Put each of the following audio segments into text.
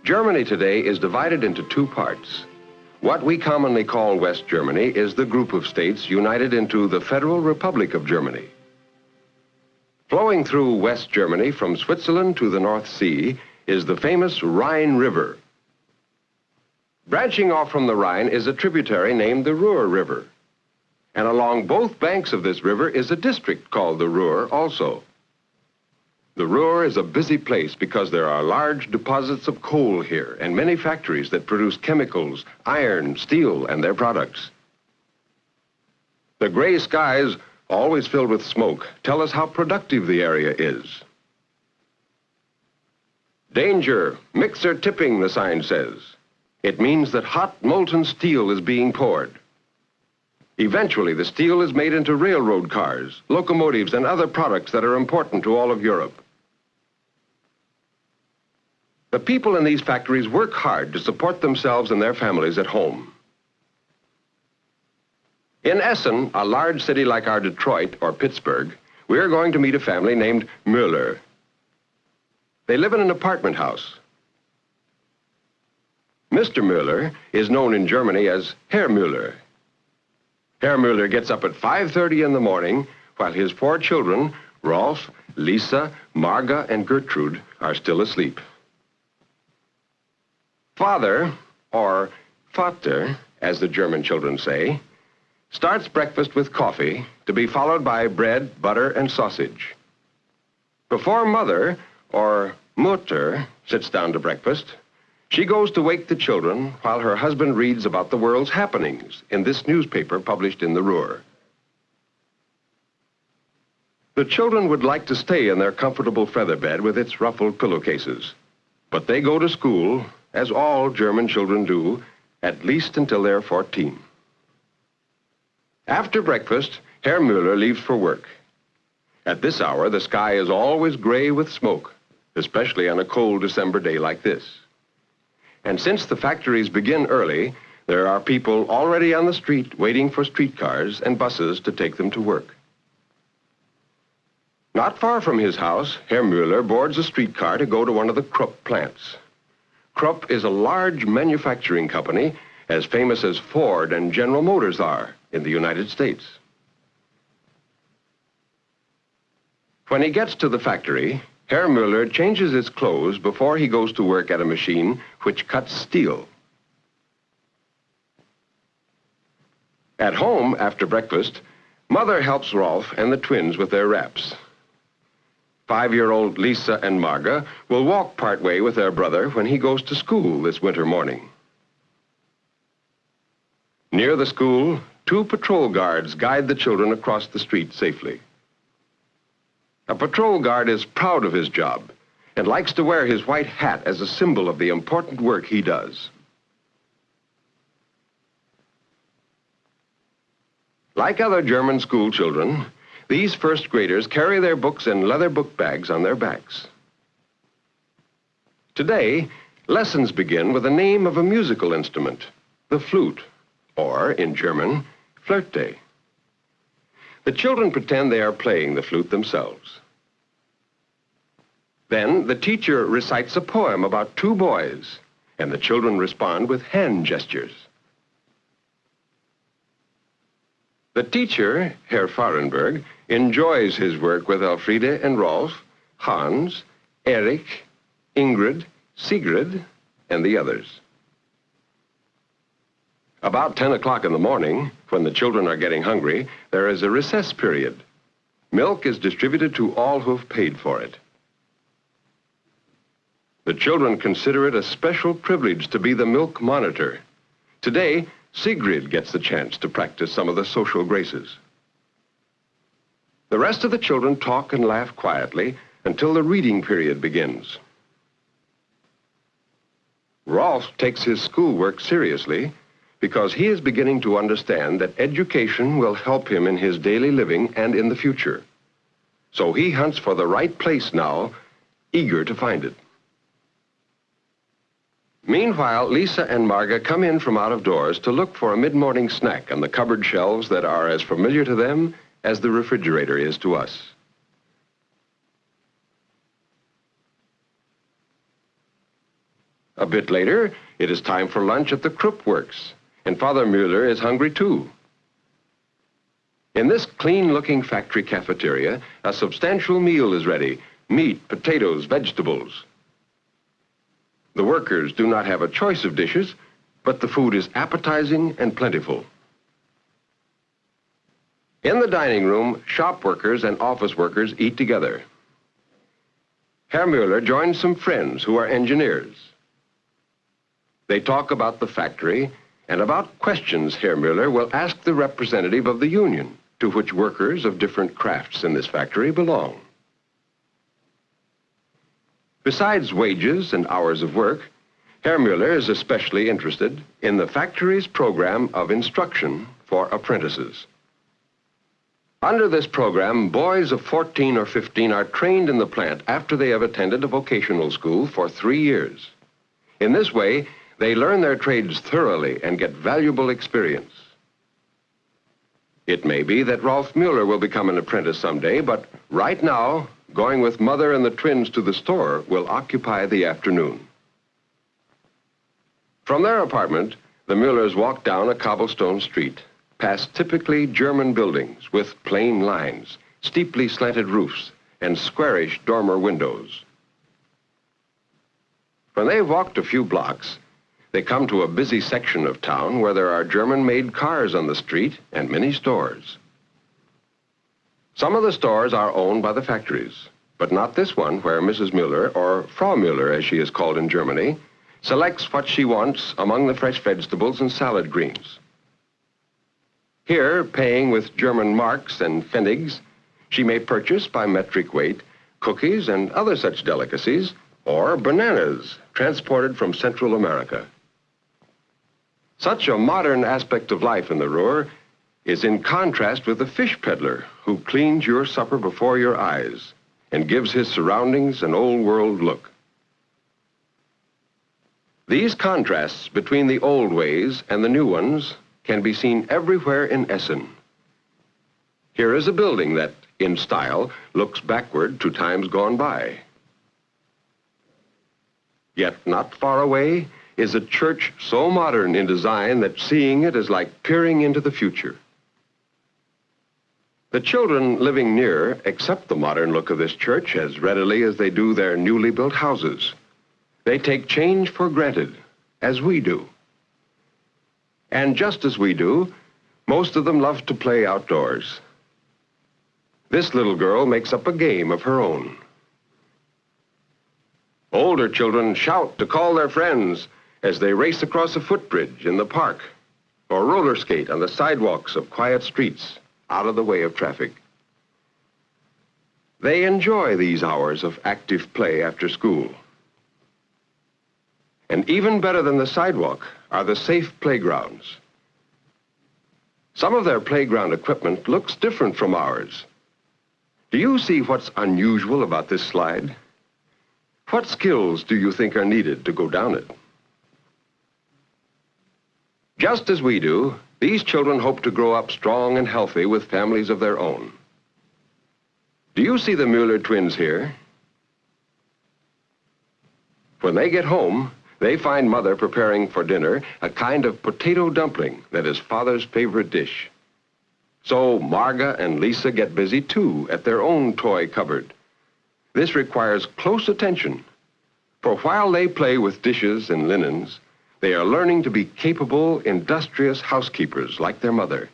Germany today is divided into two parts. What we commonly call West Germany is the group of states united into the Federal Republic of Germany. Flowing through West Germany from Switzerland to the North Sea is the famous Rhine River. Branching off from the Rhine is a tributary named the Ruhr River. And along both banks of this river is a district called the Ruhr also. The Ruhr is a busy place because there are large deposits of coal here and many factories that produce chemicals, iron, steel, and their products. The gray skies, always filled with smoke, tell us how productive the area is. Danger, mixer tipping, the sign says. It means that hot molten steel is being poured. Eventually, the steel is made into railroad cars, locomotives, and other products that are important to all of Europe. The people in these factories work hard to support themselves and their families at home. In Essen, a large city like our Detroit or Pittsburgh, we're going to meet a family named Müller. They live in an apartment house. Mr. Müller is known in Germany as Herr Müller. Herr Müller gets up at 5:30 in the morning while his 4 children, Rolf, Lisa, Marga, and Gertrude, are still asleep. Father, or Vater, as the German children say, starts breakfast with coffee to be followed by bread, butter, and sausage. Before Mother, or Mutter, sits down to breakfast, she goes to wake the children while her husband reads about the world's happenings in this newspaper published in the Ruhr. The children would like to stay in their comfortable feather bed with its ruffled pillowcases, but they go to school, as all German children do, at least until they're 14. After breakfast, Herr Müller leaves for work. At this hour, the sky is always gray with smoke, especially on a cold December day like this. And since the factories begin early, there are people already on the street waiting for streetcars and buses to take them to work. Not far from his house, Herr Müller boards a streetcar to go to one of the Krupp plants. Krupp is a large manufacturing company as famous as Ford and General Motors are in the United States. When he gets to the factory, Herr Müller changes his clothes before he goes to work at a machine which cuts steel. At home, after breakfast, Mother helps Rolf and the twins with their wraps. 5-year-old Lisa and Marga will walk part way with their brother when he goes to school this winter morning. Near the school, 2 patrol guards guide the children across the street safely. A patrol guard is proud of his job and likes to wear his white hat as a symbol of the important work he does. Like other German school children, these first graders carry their books in leather book bags on their backs. Today, lessons begin with the name of a musical instrument, the flute, or in German, Flöte. The children pretend they are playing the flute themselves. Then the teacher recites a poem about 2 boys, and the children respond with hand gestures. The teacher, Herr Fahrenberg, enjoys his work with Elfriede and Rolf, Hans, Erich, Ingrid, Sigrid, and the others. About 10 o'clock in the morning, when the children are getting hungry, there is a recess period. Milk is distributed to all who've paid for it. The children consider it a special privilege to be the milk monitor. Today, Sigrid gets the chance to practice some of the social graces. The rest of the children talk and laugh quietly until the reading period begins. Rolf takes his schoolwork seriously because he is beginning to understand that education will help him in his daily living and in the future. So he hunts for the right place now, eager to find it. Meanwhile, Lisa and Marga come in from out of doors to look for a mid-morning snack on the cupboard shelves that are as familiar to them as the refrigerator is to us. A bit later, it is time for lunch at the Krupp Works, and Father Müller is hungry too. In this clean-looking factory cafeteria, a substantial meal is ready: meat, potatoes, vegetables. The workers do not have a choice of dishes, but the food is appetizing and plentiful. In the dining room, shop workers and office workers eat together. Herr Müller joins some friends who are engineers. They talk about the factory and about questions Herr Müller will ask the representative of the union, to which workers of different crafts in this factory belong. Besides wages and hours of work, Herr Müller is especially interested in the factory's program of instruction for apprentices. Under this program, boys of 14 or 15 are trained in the plant after they have attended a vocational school for 3 years. In this way, they learn their trades thoroughly and get valuable experience. It may be that Rolf Müller will become an apprentice someday, but right now, going with Mother and the twins to the store will occupy the afternoon. From their apartment, the Müllers walk down a cobblestone street, past typically German buildings with plain lines, steeply slanted roofs, and squarish dormer windows. When they've walked a few blocks, they come to a busy section of town where there are German-made cars on the street and many stores. Some of the stores are owned by the factories, but not this one where Mrs. Müller, or Frau Müller as she is called in Germany, selects what she wants among the fresh vegetables and salad greens. Here, paying with German marks and pfennigs, she may purchase by metric weight cookies and other such delicacies, or bananas transported from Central America. Such a modern aspect of life in the Ruhr is in contrast with the fish peddler who cleans your supper before your eyes and gives his surroundings an old-world look. These contrasts between the old ways and the new ones can be seen everywhere in Essen. Here is a building that, in style, looks backward to times gone by. Yet not far away is a church so modern in design that seeing it is like peering into the future. The children living near accept the modern look of this church as readily as they do their newly built houses. They take change for granted, as we do. And just as we do, most of them love to play outdoors. This little girl makes up a game of her own. Older children shout to call their friends as they race across a footbridge in the park or roller skate on the sidewalks of quiet streets out of the way of traffic. They enjoy these hours of active play after school. And even better than the sidewalk are the safe playgrounds. Some of their playground equipment looks different from ours. Do you see what's unusual about this slide? What skills do you think are needed to go down it? Just as we do, these children hope to grow up strong and healthy with families of their own. Do you see the Müller twins here? When they get home, they find Mother preparing for dinner a kind of potato dumpling that is Father's favorite dish. So Marga and Lisa get busy too at their own toy cupboard. This requires close attention, for while they play with dishes and linens, they are learning to be capable, industrious housekeepers like their mother.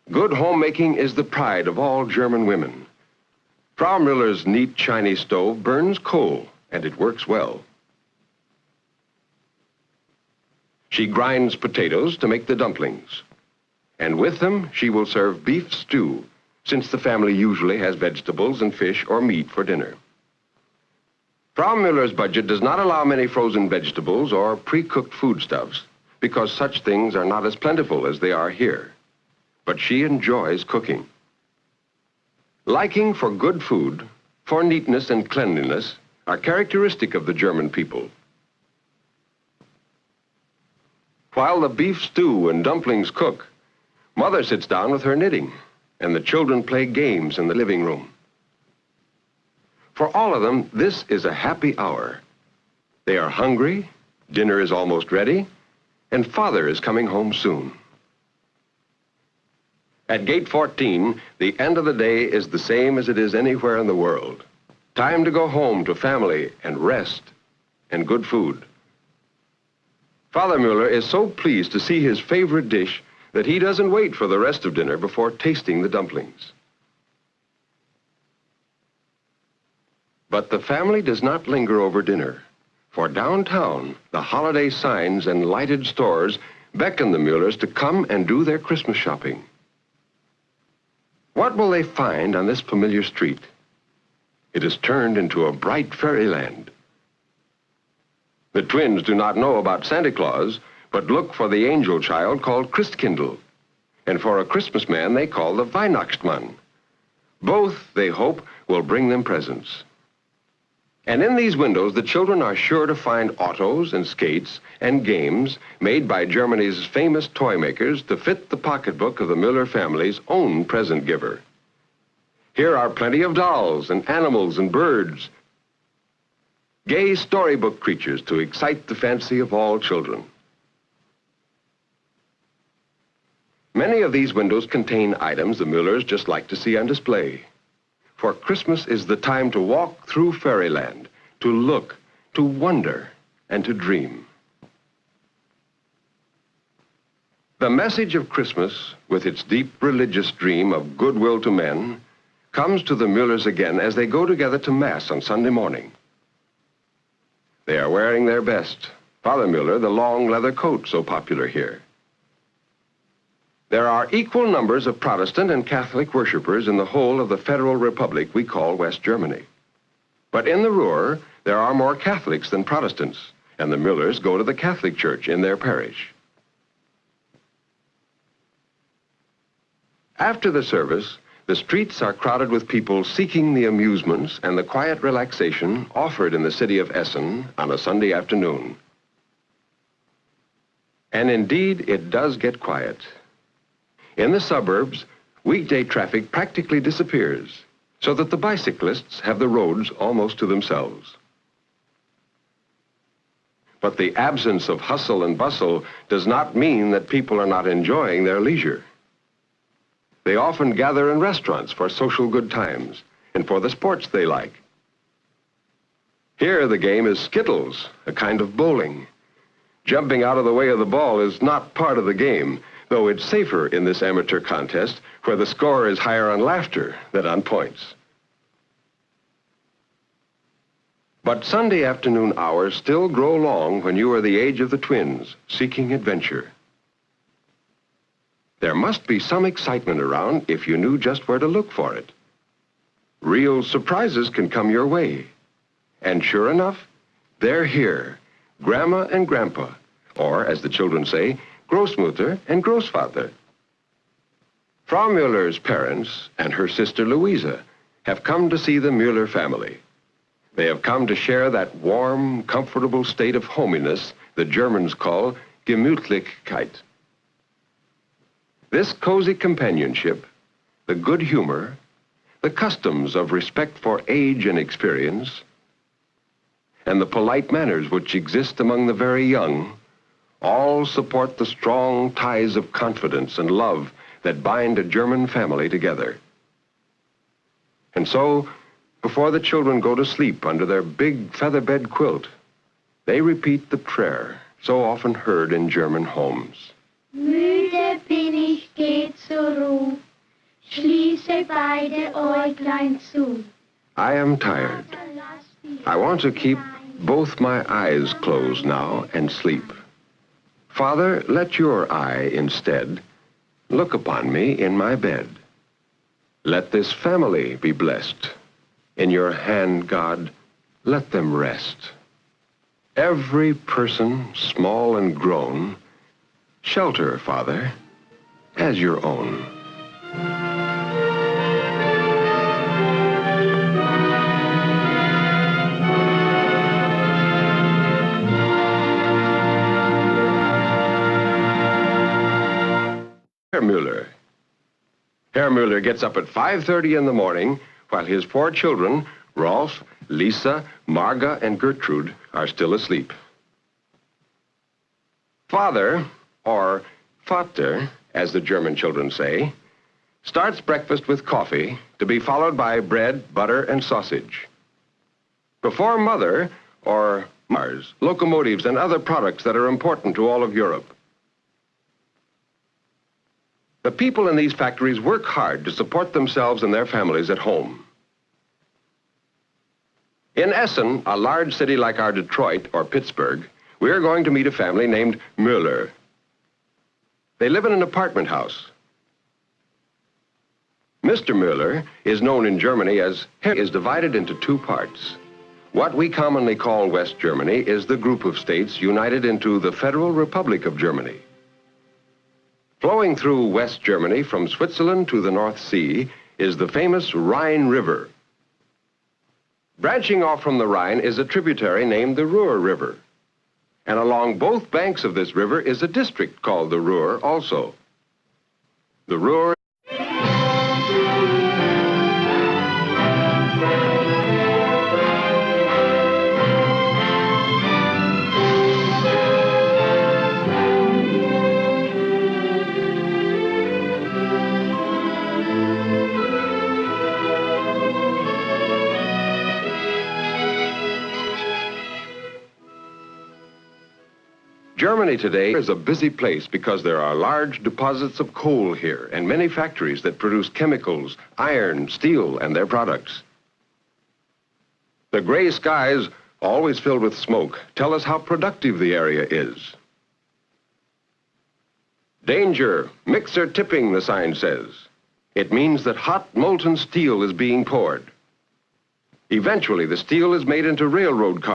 Good homemaking is the pride of all German women. Frau Müller's neat Chinese stove burns coal, and it works well. She grinds potatoes to make the dumplings, and with them she will serve beef stew, since the family usually has vegetables and fish or meat for dinner. Frau Müller's budget does not allow many frozen vegetables or pre-cooked foodstuffs because such things are not as plentiful as they are here. But she enjoys cooking. Liking for good food, for neatness and cleanliness are characteristic of the German people. While the beef stew and dumplings cook, Mother sits down with her knitting, and the children play games in the living room. For all of them, this is a happy hour. They are hungry, dinner is almost ready, and Father is coming home soon. At gate 14, the end of the day is the same as it is anywhere in the world. Time to go home to family and rest and good food. Father Mueller is so pleased to see his favorite dish that he doesn't wait for the rest of dinner before tasting the dumplings. But the family does not linger over dinner, for downtown, the holiday signs and lighted stores beckon the Muellers to come and do their Christmas shopping. What will they find on this familiar street? It is turned into a bright fairyland. The twins do not know about Santa Claus, but look for the angel child called Christkindl, and for a Christmas man they call the Weihnachtsmann. Both, they hope, will bring them presents. And in these windows, the children are sure to find autos and skates and games made by Germany's famous toy makers to fit the pocketbook of the Mueller family's own present giver. Here are plenty of dolls and animals and birds, gay storybook creatures to excite the fancy of all children. Many of these windows contain items the Muellers just like to see on display. For Christmas is the time to walk through fairyland, to look, to wonder, and to dream. The message of Christmas, with its deep religious dream of goodwill to men, comes to the Muellers again as they go together to Mass on Sunday morning. They are wearing their best. Father Mueller, the long leather coat so popular here. There are equal numbers of Protestant and Catholic worshipers in the whole of the federal republic we call West Germany. But in the Ruhr, there are more Catholics than Protestants, and the Muellers go to the Catholic church in their parish. After the service, the streets are crowded with people seeking the amusements and the quiet relaxation offered in the city of Essen on a Sunday afternoon. And indeed, it does get quiet. In the suburbs, weekday traffic practically disappears, so that the bicyclists have the roads almost to themselves. But the absence of hustle and bustle does not mean that people are not enjoying their leisure. They often gather in restaurants for social good times and for the sports they like. Here, the game is skittles, a kind of bowling. Jumping out of the way of the ball is not part of the game, though it's safer in this amateur contest where the score is higher on laughter than on points. But Sunday afternoon hours still grow long when you are the age of the twins, seeking adventure. There must be some excitement around if you knew just where to look for it. Real surprises can come your way. And sure enough, they're here, Grandma and Grandpa, or as the children say, Großmutter and Großvater. Frau Mueller's parents and her sister Louisa have come to see the Mueller family. They have come to share that warm, comfortable state of hominess the Germans call Gemütlichkeit. This cozy companionship, the good humor, the customs of respect for age and experience, and the polite manners which exist among the very young, all support the strong ties of confidence and love that bind a German family together. And so, before the children go to sleep under their big feather bed quilt, they repeat the prayer so often heard in German homes. Müde bin ich, geh zur Ruh, schließe beide Äuglein zu. I am tired. I want to keep both my eyes closed now and sleep. Father, let your eye instead look upon me in my bed. Let this family be blessed. In your hand, God, let them rest. Every person, small and grown, shelter, Father, as your own. Herr Mueller gets up at 5:30 in the morning while his 4 children, Rolf, Lisa, Marga, and Gertrude are still asleep. Father, or Vater, as the German children say, starts breakfast with coffee, to be followed by bread, butter, and sausage. Before Mother, or Mars, locomotives and other products that are important to all of Europe. The people in these factories work hard to support themselves and their families at home. In Essen, a large city like our Detroit or Pittsburgh, we're going to meet a family named Müller. They live in an apartment house. Mr. Müller is known in Germany as is divided into two parts. What we commonly call West Germany is the group of states united into the Federal Republic of Germany. Flowing through West Germany from Switzerland to the North Sea is the famous Rhine River. Branching off from the Rhine is a tributary named the Ruhr River. And along both banks of this river is a district called the Ruhr also. The Ruhr Germany today is a busy place because there are large deposits of coal here and many factories that produce chemicals, iron, steel, and their products. The gray skies, always filled with smoke, tell us how productive the area is. Danger, mixer tipping, the sign says. It means that hot molten steel is being poured. Eventually, the steel is made into railroad cars.